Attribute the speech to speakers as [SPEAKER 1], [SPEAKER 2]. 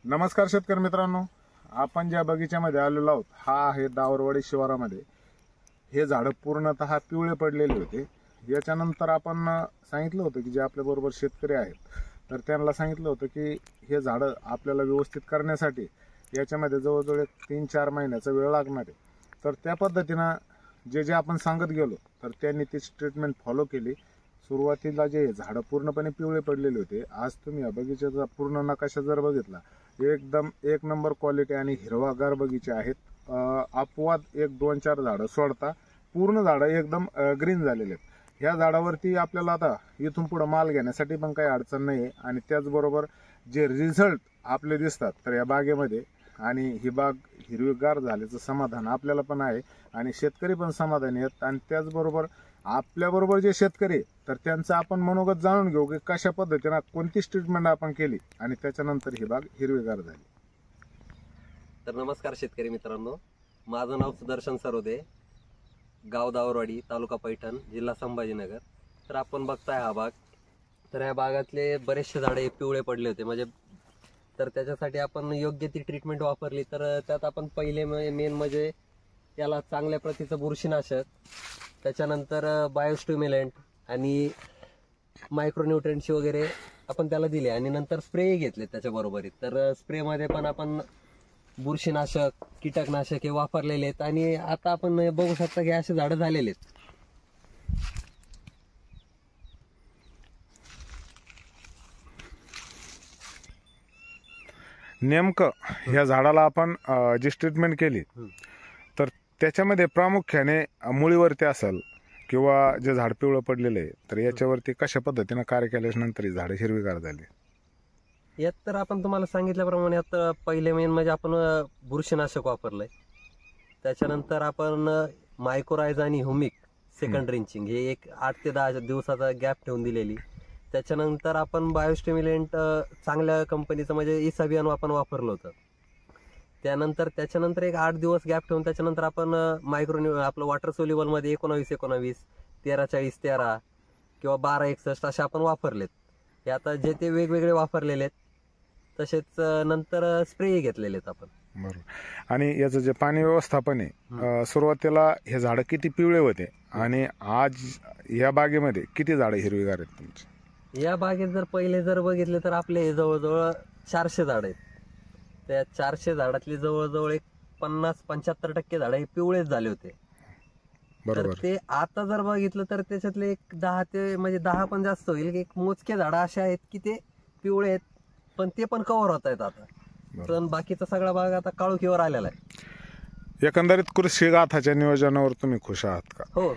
[SPEAKER 1] नमस्कार शेतकरी मित्रांनो, आपण ज्या बगीच्यामध्ये आलेलो आहोत हा आहे दावरवाडी शिवारामध्ये। हे झाड पूर्णतः पिवळे पडलेले होते। याच्यानंतर आपण सांगितलं होतं की जे आपल्या बरोबर शेतकरी आहेत तर त्यांना सांगितलं होतं की हे झाड आपल्याला व्यवस्थित करण्यासाठी याच्यामध्ये जवळजवळ 3-4 महिन्याचा वेळ लागणार आहे। तर त्या पद्धतीने जे आपण सांगत गेलो तर त्यांनी ती ट्रीटमेंट फॉलो केली। सुरुवातीला जे झाड पूर्णपणे पिवळे पडलेले होते, आज तुम्ही या बगीच्याचा पूर्ण नकाशा जर बघितला एकदम एक नंबर क्वालिटी आणि हिरवागार बगीचे आहेत। अपवाद 1-2-4 झाडं सोडता पूर्ण झाडं एकदम ग्रीन झालेले आहेत। ह्या झाडावरती आपल्याला आता इथून पुढे माल घेण्यासाठी पण काही अडचण नाही आणि त्याचबरोबर जे रिझल्ट आपले दिसतात तर या बागेमध्ये आणि ही बाग हिरवीगार झाल्याचं समाधान आपल्याला पण आहे आणि शेतकरी पण समाधानी आहेत। आणि त्याचबरोबर आपल्याबरोबर जे शेतकरी तर त्यांचं आपण मनोगत जाणून घेऊ की कशा पद्धतीने कोणती ट्रीटमेंट आपण केली आणि त्याच्यानंतर ही बाग हिरवीगार झाली।
[SPEAKER 2] तर नमस्कार शेतकरी मित्रांनो, माझं नाव सुदर्शन सरोदे, गाव दावरवाडी, तालुका पैठण, जिल्हा संभाजीनगर। तर आपण बघताय हा बाग, तर या बागातले बरेचसे झाडे पिवळे पडले होते म्हणजे तर त्याच्यासाठी आपण योग्य ती ट्रीटमेंट वापरली। तर त्यात आपण पहिले मेन म्हणजे याला चांगल्या प्रतीचं बुरशीनाशक, त्याच्यानंतर बायोस्टिम्युलंट आणि मायक्रोन्यूट्रिएंट्स वगैरे आपण त्याला दिले आणि नंतर स्प्रे घेतले त्याच्या बरोबरीत। तर स्प्रेमध्ये पण आपण बुरशीनाशक, कीटकनाशक हे वापरलेले आहेत आणि आता आपण बघू शकता की असे झाडं झालेले आहेत।
[SPEAKER 1] नेमकं ह्या झाडाला आपण जी ट्रीटमेंट केली तर त्याच्यामध्ये प्रामुख्याने मुळीवरती असेल किंवा जे झाड पिवळं पडलेलं आहे तर याच्यावरती कशा पद्धतीने कार्य केल्यानंतर ही झाडं हिरवीगार झाली।
[SPEAKER 2] यात तर आपण तुम्हाला सांगितल्याप्रमाणे आता पहिले मेन म्हणजे आपण बुरशीनाशक वापरलंय, त्याच्यानंतर आपण मायक्रोरायझा आणि ह्युमिक सेकंड ड्रिंचिंग हे एक 8 ते 10 दिवसाचा गॅप ठेवून दिलेली। त्याच्यानंतर आपण बायोस्टिम्युलंट चांगल्या कंपनीचं म्हणजे इसाबियन आपण वापरलं होतं। त्याच्यानंतर एक 8 दिवस गॅप ठेवून त्याच्यानंतर आपण आपलं वॉटर सोल्युबल मध्ये 19-19, 13-40-13 किंवा 12-61 असे आपण वापरलेत। हे आता जे ते वेगवेगळे वापरलेले आहेत। तसेच नंतर स्प्रे घेतलेले आहेत आपण।
[SPEAKER 1] बरोबर। आणि याचं जे पाणी व्यवस्थापन आहे, सुरुवातीला हे झाड किती पिवळे होते आणि आज या बागेमध्ये किती झाडं हिरवीगार आहेत तुमची?
[SPEAKER 2] या बागेत जर पहिले जर बघितले तर आपले जवळजवळ 400 झाड आहेत। त्या 400 झाडातली जवळजवळ एक 50-75% झाड हे पिवळेच झाले होते। तर ते आता जर बघितलं तर त्याच्यातले एक 10 ते म्हणजे 10 पण जास्त होईल की एक मोजके झाड असे आहेत की ते पिवळे आहेत पण ते पण कव्हर होत आहेत आता। पण बाकीचा सगळा भाग आता काळोखीवर आलेला आहे।
[SPEAKER 1] एकंदरीत कृषी गाथाच्या नियोजनावर तुम्ही खुश आहात का?
[SPEAKER 2] हो,